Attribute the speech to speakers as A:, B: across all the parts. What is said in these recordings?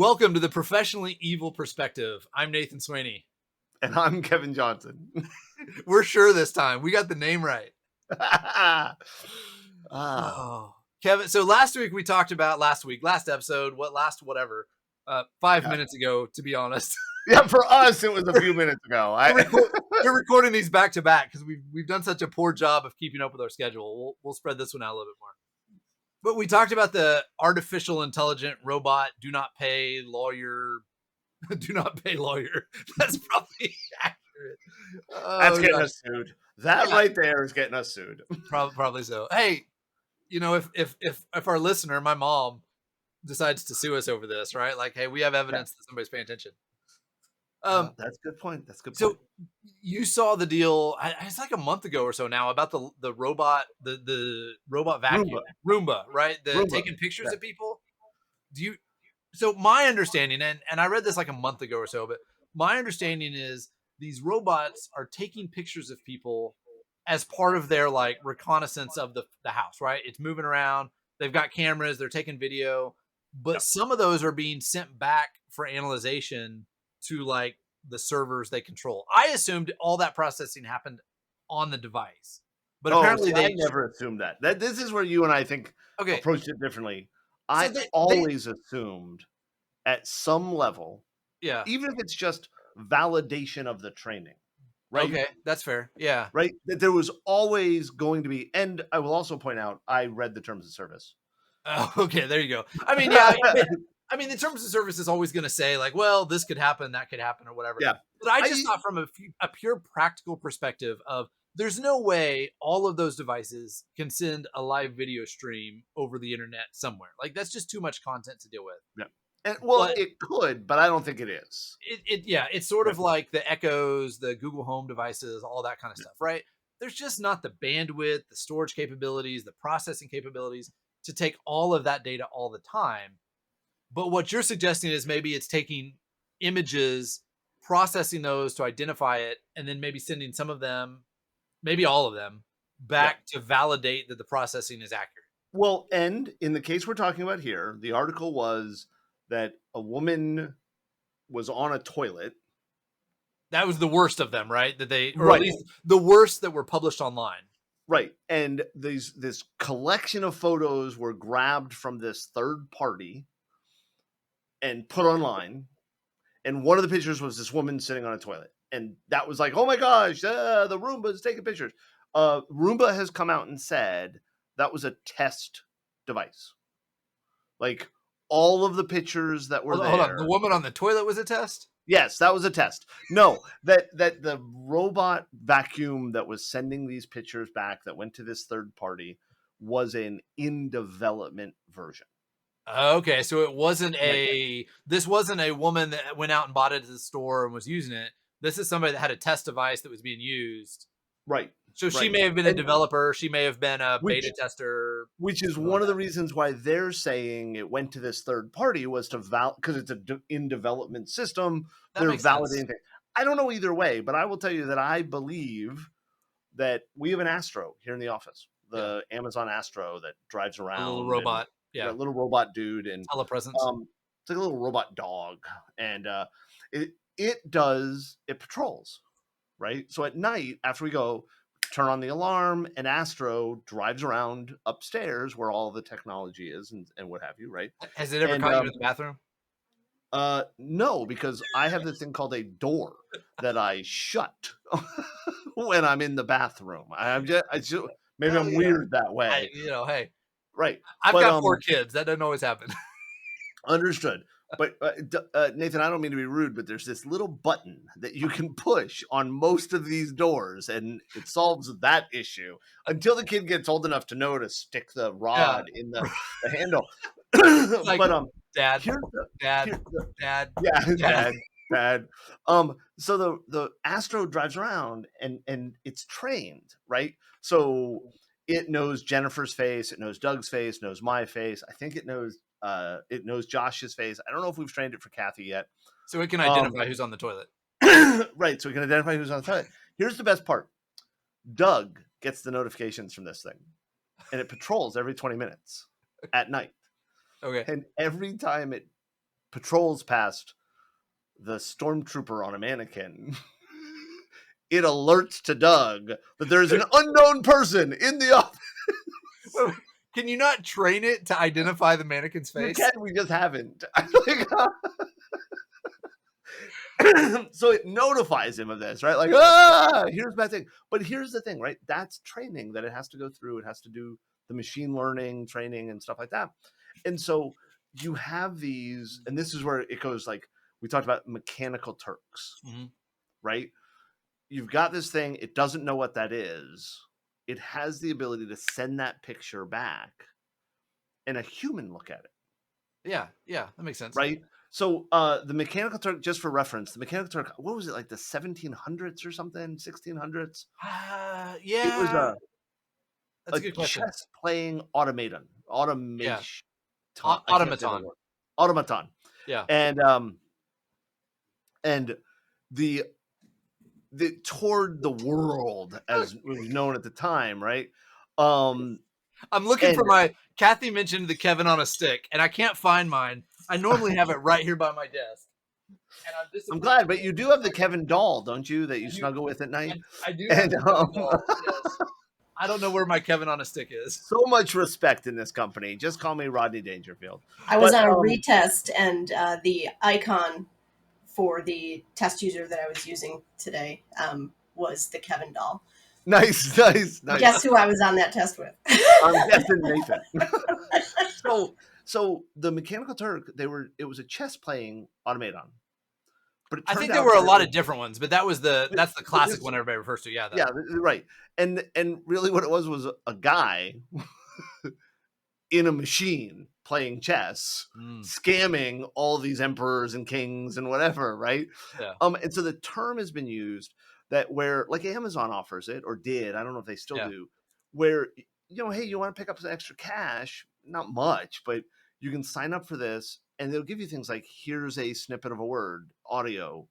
A: Welcome to the Professionally Evil Perspective. I'm Nathan Sweeney.
B: And I'm Kevin Johnson.
A: We're sure this time. We got the name right. Kevin, so last week we talked about last episode, whatever, 5 minutes ago, to be honest.
B: Yeah, for us, it was a few minutes ago.
A: We're recording these back to back because we've done such a poor job of keeping up with our schedule. We'll spread this one out a little bit more. But we talked about the artificial intelligent robot, do not pay lawyer. That's probably accurate.
B: That's getting us sued. That right there is getting us sued.
A: Probably so. Hey, you know, if our listener, my mom, decides to sue us over this, right? Like, hey, we have evidence that somebody's paying attention.
B: That's a good point.
A: So you saw the deal. It's like a month ago or so now about the robot, the robot vacuum, Roomba, right? Taking pictures of people. So my understanding, and I read this like a month ago or so, but my understanding is these robots are taking pictures of people as part of their like reconnaissance of the house, right? It's moving around. They've got cameras. They're taking video, but some of those are being sent back for analyzation to like the servers they control. I assumed all that processing happened on the device, but apparently
B: I never assumed that. This is where you and I think approached it differently. I always assumed at some level, even if it's just validation of the training, right?
A: Okay, that's fair. Yeah.
B: Right? That there was always going to be, and I will also point out, I read the terms of service.
A: Oh, okay, there you go. I mean, yeah, I mean, the terms of service is always going to say like, well, this could happen, that could happen, or whatever.
B: Yeah.
A: But I just thought from a pure practical perspective of there's no way all of those devices can send a live video stream over the internet somewhere. Like that's just too much content to deal with.
B: Yeah. And, it could, but I don't think it is.
A: It's sort of like the Echoes, the Google Home devices, all that kind of stuff, right? There's just not the bandwidth, the storage capabilities, the processing capabilities to take all of that data all the time. But what you're suggesting is maybe it's taking images, processing those to identify it, and then maybe sending some of them, maybe all of them, back to validate that the processing is accurate.
B: Well, and in the case we're talking about here, the article was that a woman was on a toilet.
A: That was the worst of them, right? At least the worst that were published online.
B: Right. And this collection of photos were grabbed from this third party and put online. And one of the pictures was this woman sitting on a toilet. And that was like, oh my gosh, the Roomba is taking pictures. Roomba has come out and said that was a test device. Like all of the pictures that were there.
A: Hold on. The woman on the toilet was a test?
B: Yes, that was a test. No, that the robot vacuum that was sending these pictures back that went to this third party was an in development version.
A: Okay, so it wasn't this wasn't a woman that went out and bought it at the store and was using it. This is somebody that had a test device that was being used.
B: Right.
A: So she may have been a developer. She may have been a beta tester.
B: Which is one of the reasons why they're saying it went to this third party was to because it's an in development system. They're validating things. I don't know either way, but I will tell you that I believe that we have an Astro here in the office. The Amazon Astro that drives around.
A: A little robot.
B: A little robot dude. And
A: telepresence.
B: It's like a little robot dog. And it patrols, right? So at night, after we go, turn on the alarm, and Astro drives around upstairs where all the technology is and what have you, right?
A: Has it ever caught you in the bathroom?
B: No, because I have this thing called a door that I shut when I'm in the bathroom. Maybe I'm weird that way.
A: Hey.
B: Right.
A: I've got 4 kids. That doesn't always happen.
B: Understood. But Nathan, I don't mean to be rude, but there's this little button that you can push on most of these doors, and it solves that issue until the kid gets old enough to know to stick the rod in the handle.
A: Like, but Dad.
B: So the Astro drives around and it's trained, right? So it knows Jennifer's face, it knows Doug's face, knows my face. I think it knows Josh's face. I don't know if we've trained it for Kathy yet.
A: So it can identify who's on the toilet.
B: Right. So we can identify who's on the toilet. Here's the best part. Doug gets the notifications from this thing, and it patrols every 20 minutes at night.
A: Okay.
B: And every time it patrols past the stormtrooper on a mannequin, it alerts to Doug that there's an unknown person in the office.
A: Can you not train it to identify the mannequin's
B: You
A: face?
B: can, we just haven't. So it notifies him of this, right? Like, here's bad thing. But here's the thing, right? That's training that it has to go through. It has to do the machine learning training and stuff like that. And so you have these, and this is where it goes, like we talked about mechanical Turks, right? You've got this thing, it doesn't know what that is. It has the ability to send that picture back and a human look at it.
A: Yeah, that makes sense.
B: Right? So the Mechanical Turk, just for reference, the Mechanical Turk, what was it, like the 1700s or something? 1600s? It was
A: Yeah, that's
B: a
A: a good question.
B: chess playing automaton.
A: Yeah,
B: Automation. I can't say the
A: automaton.
B: word. Automaton.
A: Yeah,
B: And the toured the world as it was known at the time, right?
A: I'm looking
B: And
A: for my. Kathy mentioned the Kevin on a stick, and I can't find mine. I normally have it right here by my desk, and I'm
B: I'm
A: disappointed.
B: glad, but you do have the Kevin doll, don't you, that you snuggle with at night?
A: I do have
B: And
A: the Kevin doll. Yes, I don't know where my Kevin on a stick is.
B: so much respect in this company. Just call me Rodney Dangerfield.
C: I was
B: But
C: on a retest, and the icon for the test user that I was using today was the Kevin doll.
B: nice.
C: Guess who I was on that test with?
B: I'm guessing Nathan. So the Mechanical Turk, it was a chess playing automaton. But
A: I think there were a lot of different ones, but that's the classic one everybody refers to. Yeah,
B: yeah, right. And really, what it was a guy in a machine playing chess, scamming all these emperors and kings and whatever, right?
A: Yeah.
B: And so the term has been used that where, like Amazon offers it or did, I don't know if they still do, where hey, you want to pick up some extra cash, not much, but you can sign up for this, and they'll give you things like, here's a snippet of a word, audio.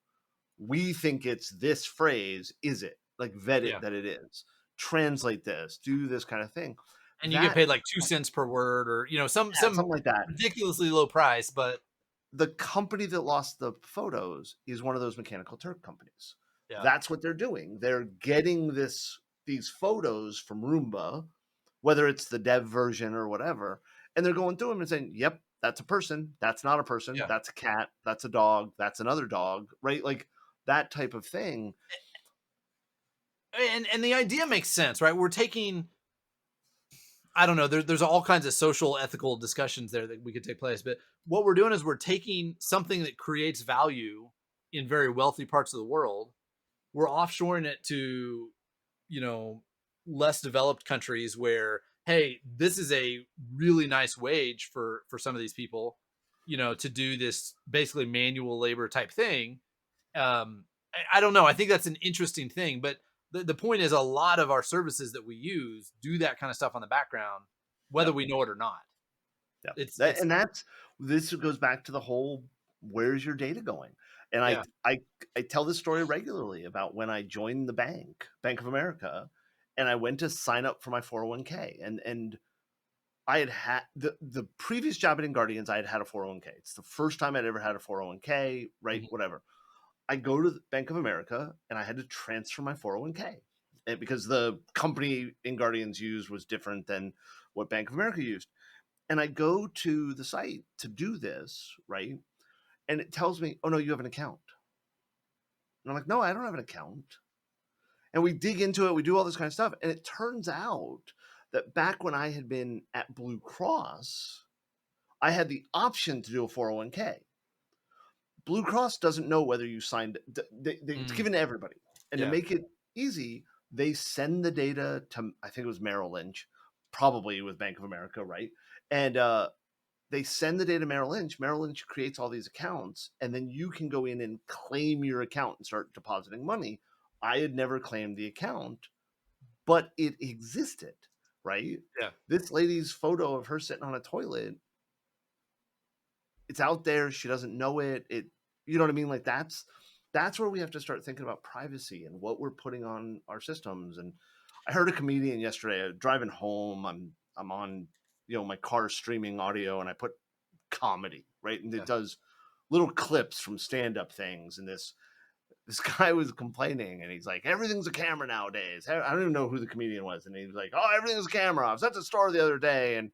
B: We think it's this phrase. Is it? Like, vet it that it is. Translate this. Do this kind of thing.
A: And you get paid like 2 cents per word, or
B: something like that.
A: Ridiculously low price. But
B: the company that lost the photos is one of those Mechanical Turk companies.
A: Yeah.
B: That's what they're doing. They're getting these photos from Roomba, whether it's the dev version or whatever, and they're going through them and saying, yep, that's a person. That's not a person.
A: Yeah.
B: That's a cat. That's a dog. That's another dog, right? Like that type of thing.
A: And the idea makes sense, right? We're taking, I don't know, there's all kinds of social, ethical discussions there that we could take place. But what we're doing is we're taking something that creates value in very wealthy parts of the world. We're offshoring it to, less developed countries where, hey, this is a really nice wage for some of these people, to do this basically manual labor type thing. I don't know. I think that's an interesting thing, but the point is, a lot of our services that we use do that kind of stuff on the background, whether we know it or not.
B: Yeah. This goes back to the whole, where's your data going? And I tell this story regularly about when I joined the Bank of America, and I went to sign up for my 401k, and I had the previous job at Guardians, I had a 401k. It's the first time I'd ever had a 401k, right? Whatever. I go to the Bank of America, and I had to transfer my 401k, and because the company Guardians used was different than what Bank of America used. And I go to the site to do this, right? And it tells me, oh, no, you have an account. And I'm like, no, I don't have an account. And we dig into it. We do all this kind of stuff. And it turns out that back when I had been at Blue Cross, I had the option to do a 401k. Blue Cross doesn't know whether you signed it. It's given to everybody. And to make it easy, they send the data to, I think it was Merrill Lynch, probably with Bank of America, right? And they send the data to Merrill Lynch. Merrill Lynch creates all these accounts, and then you can go in and claim your account and start depositing money. I had never claimed the account, but it existed, right?
A: Yeah.
B: This lady's photo of her sitting on a toilet, it's out there. She doesn't know it. You know what I mean? Like that's where we have to start thinking about privacy and what we're putting on our systems. And I heard a comedian yesterday, driving home. I'm on, my car streaming audio, and I put comedy, right? And it does little clips from stand-up things, and this guy was complaining, and he's like, everything's a camera nowadays. I don't even know who the comedian was, and he was like, oh, everything's a camera. I was at the store the other day, and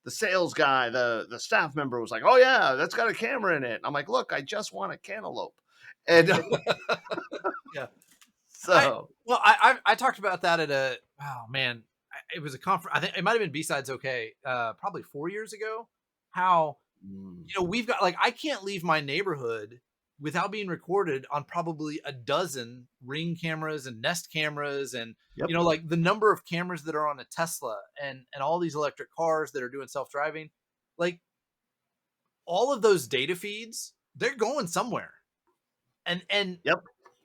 B: the sales guy, the staff member was like, oh yeah, that's got a camera in it. And I'm like, look, I just want a cantaloupe. And
A: Yeah.
B: so
A: I talked about that at it was a conference. I think it might have been B-Sides Okay, probably 4 years ago. How, we've got, like, I can't leave my neighborhood without being recorded on probably a dozen Ring cameras and Nest cameras, and
B: Yep.
A: like the number of cameras that are on a Tesla and all these electric cars that are doing self-driving, like all of those data feeds, they're going somewhere. And
B: Yep.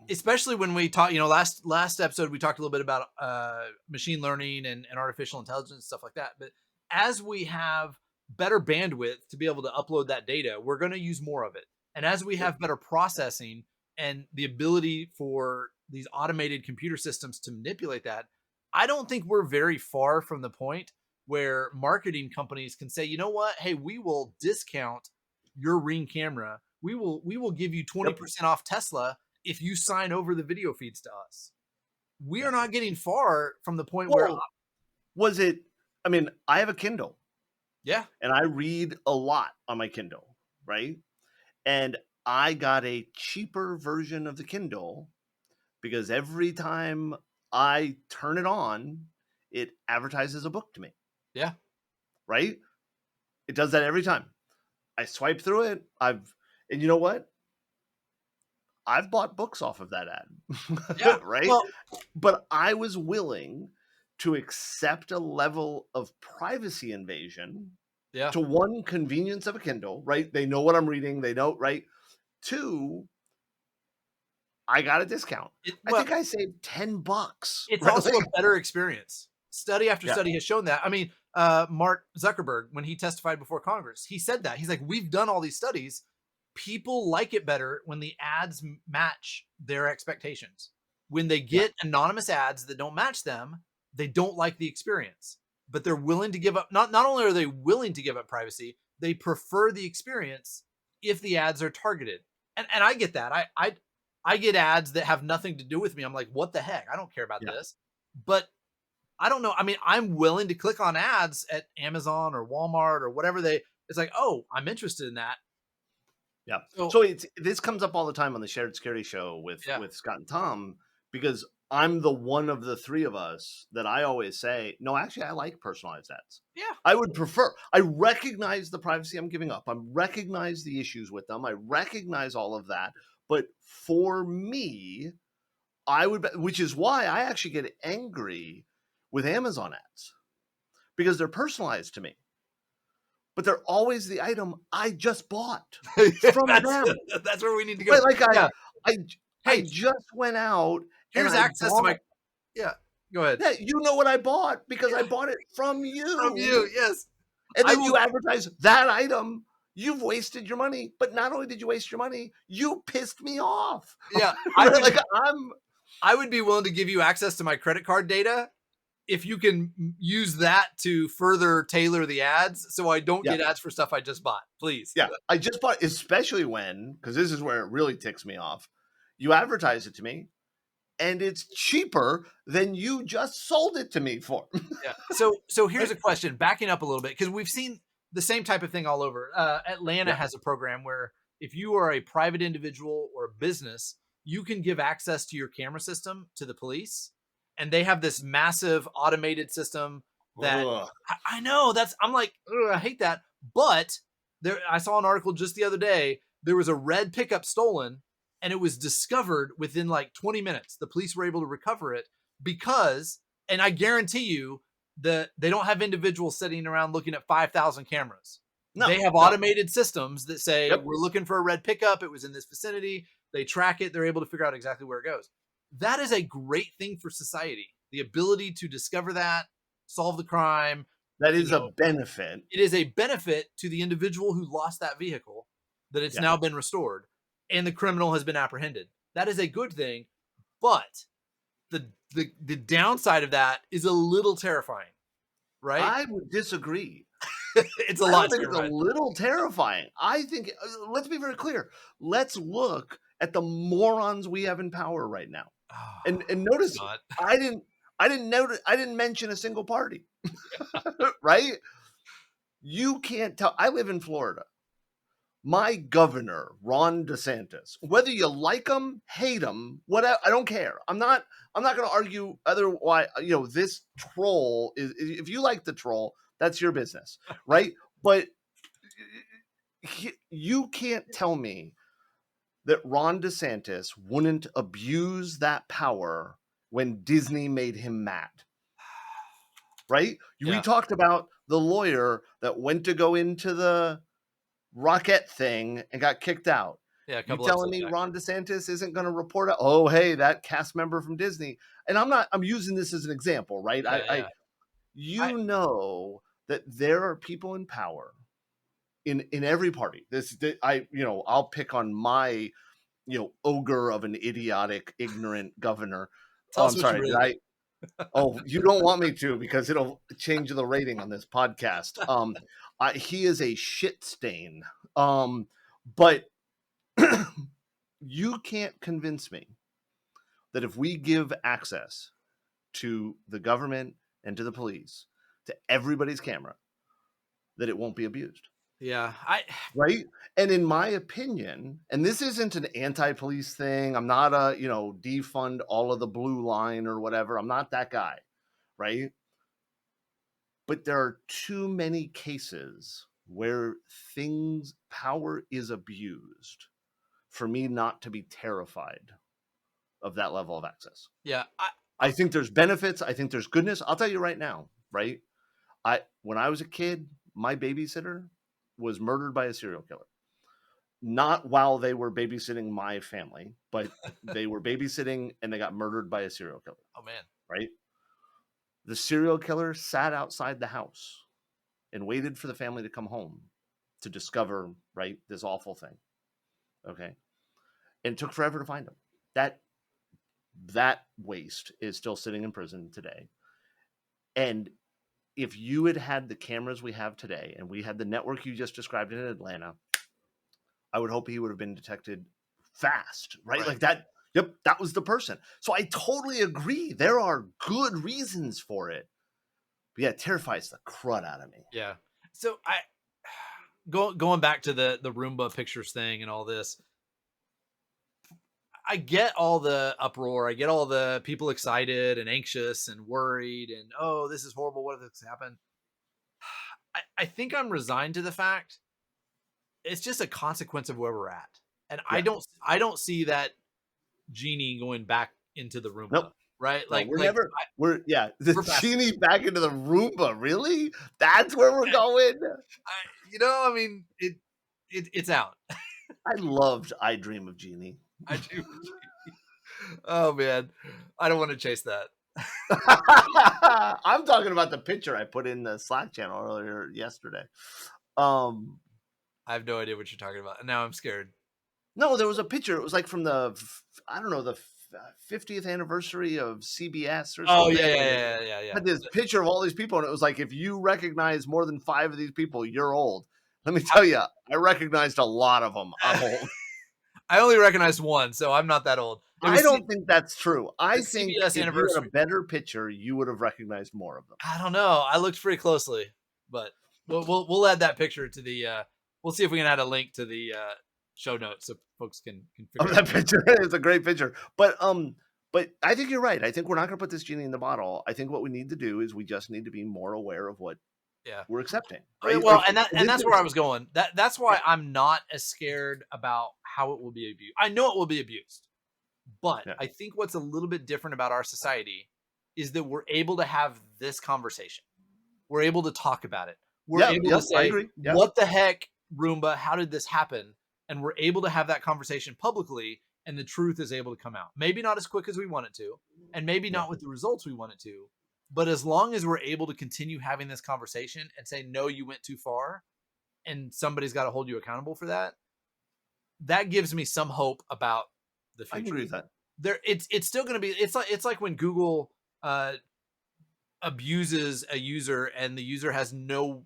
A: especially when we talk, last episode we talked a little bit about machine learning and artificial intelligence and stuff like that. But as we have better bandwidth to be able to upload that data, we're going to use more of it. And as we have better processing and the ability for these automated computer systems to manipulate that, I don't think we're very far from the point where marketing companies can say, you know what, hey, we will discount your Ring camera. We will give you 20% off Tesla if you sign over the video feeds to us. We are not getting far from the point where
B: was it, I mean, I have a Kindle.
A: Yeah.
B: And I read a lot on my Kindle, right? And I got a cheaper version of the Kindle because every time I turn it on, it advertises a book to me.
A: Yeah.
B: Right? It does that every time. I swipe through it. And you know what? I've bought books off of that ad.
A: Yeah.
B: Right?
A: Well,
B: but I was willing to accept a level of privacy invasion.
A: Yeah.
B: To one, convenience of a Kindle, right? They know what I'm reading. They know, right? Two, I got a discount. I think I saved $10.
A: It's
B: right?
A: also a better experience. Study after study has shown that. I mean, Mark Zuckerberg, when he testified before Congress, he said that. He's like, we've done all these studies. People like it better when the ads match their expectations. When they get anonymous ads that don't match them, they don't like the experience. But they're willing to give up. Not only are they willing to give up privacy, they prefer the experience if the ads are targeted. And I get that. I get ads that have nothing to do with me. I'm like, what the heck? I don't care about this. But I don't know. I mean, I'm willing to click on ads at Amazon or Walmart or whatever it's like, oh, I'm interested in that.
B: Yeah. So this comes up all the time on the Shared Scary Show with Scott and Tom, because I'm the one of the three of us that I always say, no, actually, I like personalized ads.
A: Yeah.
B: I would prefer. I recognize the privacy I'm giving up. I recognize the issues with them. I recognize all of that. But for me, which is why I actually get angry with Amazon ads, because they're personalized to me. But they're always the item I just bought from them.
A: That's where we need to go.
B: Right, like I just went out.
A: Here's access to my. Yeah, go ahead.
B: Yeah, you know what I bought because I bought it from you.
A: From you, yes.
B: And then you advertise that item. You've wasted your money. But not only did you waste your money, you pissed me off.
A: Yeah, I would be willing to give you access to my credit card data if you can use that to further tailor the ads so I don't get ads for stuff I just bought, please.
B: Yeah, I just bought, especially when, because this is where it really ticks me off, you advertise it to me, and it's cheaper than you just sold it to me for.
A: Yeah. So here's a question, backing up a little bit, because we've seen the same type of thing all over. Atlanta has a program where if you are a private individual or a business, you can give access to your camera system to the police. And they have this massive automated system that I know I'm like, I hate that. But I saw an article just the other day. There was a red pickup stolen, and it was discovered within like 20 minutes. The police were able to recover it because, and I guarantee you that they don't have individuals sitting around looking at 5,000 cameras. No, they have automated systems that say, we're looking for a red pickup. It was in this vicinity. They track it. They're able to figure out exactly where it goes. That is a great thing for society. The ability to discover that, solve the crime.
B: That is a benefit.
A: It is a benefit to the individual who lost that vehicle, that it's now been restored and the criminal has been apprehended. That is a good thing. But the downside of that is a little terrifying, right?
B: I would disagree.
A: It's a
B: I
A: lot
B: don't think it's a
A: terrifying.
B: little terrifying. I think let's be very clear. Let's look at the morons we have in power right now.
A: Oh,
B: And
A: it's
B: notice
A: not.
B: I didn't mention a single party. Right? You can't tell. I live in Florida. My governor, Ron DeSantis, whether you like him, hate him, whatever, I don't care. I'm not going to argue otherwise. This troll is, if you like the troll, that's your business, right? But you can't tell me that Ron DeSantis wouldn't abuse that power when Disney made him mad. Right? We
A: Yeah.
B: talked about the lawyer that went to go into the Rocket thing and got kicked out.
A: Yeah, a
B: You
A: couple
B: telling
A: episodes
B: me
A: back.
B: Ron DeSantis isn't going to report out? Oh, hey, that cast member from Disney. And I'm using this as an example, right?
A: Yeah, yeah.
B: Know that there are people in power in every party. I'll pick on my, ogre of an idiotic, ignorant governor.
A: Tell
B: Oh,
A: us
B: I'm
A: what you
B: sorry.
A: really think.
B: Oh, you don't want me to because it'll change the rating on this podcast. He is a shit stain. But you can't convince me that if we give access to the government and to the police, to everybody's camera, that it won't be abused.
A: Yeah,
B: right. And in my opinion, and this isn't an anti-police thing. I'm not a, defund all of the blue line or whatever. I'm not that guy. Right. But there are too many cases where power is abused for me not to be terrified of that level of access.
A: Yeah.
B: I think there's benefits. I think there's goodness. I'll tell you right now, right? When I was a kid, my babysitter was murdered by a serial killer. Not while they were babysitting my family, but they were babysitting and they got murdered by a serial killer.
A: Oh, man.
B: Right? The serial killer sat outside the house and waited for the family to come home to discover, right, this awful thing. Okay. And it took forever to find him. That waste is still sitting in prison today. And if you had the cameras we have today and we had the network you just described in Atlanta, I would hope he would have been detected fast, right? Like that. Yep, that was the person. So I totally agree. There are good reasons for it. But yeah, it terrifies the crud out of me.
A: Yeah. So going back to the Roomba pictures thing and all this, I get all the uproar. I get all the people excited and anxious and worried and, oh, this is horrible. What if this happened? I think I'm resigned to the fact it's just a consequence of where we're at. And yeah. I don't see that Genie going back into the Roomba.
B: Nope.
A: Right?
B: No, the Genie back into the Roomba. Really? That's where we're going?
A: I mean, it's out.
B: I loved I Dream of Genie.
A: I do. Oh man, I don't want to chase that.
B: I'm talking about the picture I put in the Slack channel earlier yesterday.
A: I have no idea what you're talking about. Now I'm scared.
B: No, there was a picture. It was like from the 50th anniversary of CBS or something.
A: Oh yeah.
B: Had this picture of all these people, and it was like, if you recognize more than 5 of these people, you're old. Let me tell you, I recognized a lot of them. I'm old.
A: I only recognized one, so I'm not that old.
B: I don't think that's true. I think
A: CBS
B: if you had a better picture, you would have recognized more of them.
A: I don't know. I looked pretty closely, but we'll add that picture to the. We'll see if we can add a link to the show notes so folks can figure
B: that picture. It's a great picture, but I think you're right. I think we're not going to put this genie in the bottle. I think what we need to do is we just need to be more aware of what we're accepting.
A: Right? Well, and that's where I was going. That's why I'm not as scared about how it will be abused. I know it will be abused, but I think what's a little bit different about our society is that we're able to have this conversation. We're able to talk about it. We're able to say, what the heck, Roomba, how did this happen? And we're able to have that conversation publicly, and the truth is able to come out. Maybe not as quick as we want it to, and maybe not with the results we want it to, but as long as we're able to continue having this conversation and say, no, you went too far, and somebody's got to hold you accountable for that, that gives me some hope about the future.
B: I agree with that.
A: It's still going to be, it's like when Google abuses a user and the user has no,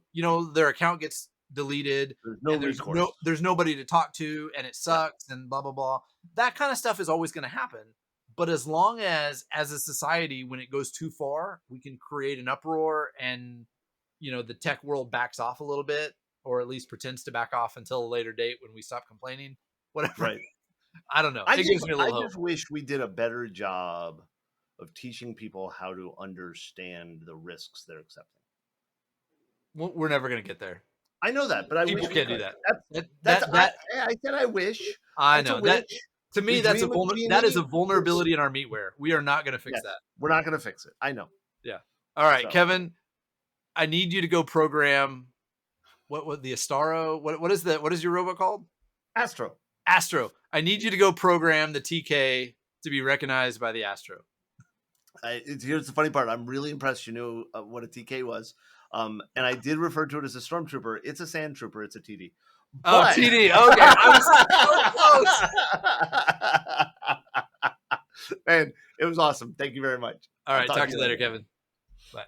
A: their account gets deleted
B: There's no
A: and
B: recourse.
A: there's nobody to talk to and it
B: Yeah.
A: sucks and blah blah blah. That kind of stuff is always going to happen. But as long as a society, when it goes too far, we can create an uproar and the tech world backs off a little bit, or at least pretends to back off until a later date when we stop complaining. Whatever.
B: Right.
A: I don't know. It gives me a little
B: I
A: hope.
B: just wish we did a better job of teaching people how to understand the risks they're accepting.
A: We're never going to get there.
B: I know that, but I
A: People
B: wish
A: can't do that.
B: I said I wish.
A: I know that. To me, that is a vulnerability in our meatware. We are not going to fix that.
B: We're not going to fix it. I know.
A: Yeah. All right, Kevin. I need you to go program. What the Astaro? What is your robot called?
B: Astro.
A: I need you to go program the TK to be recognized by the Astro.
B: Here's the funny part. I'm really impressed you knew what a TK was. And I did refer to it as a stormtrooper. It's a sand trooper. It's a TD.
A: But... Oh, TD. Okay. I was so close.
B: Man, it was awesome. Thank you very much.
A: All right. Talk to you later, Kevin. Bye.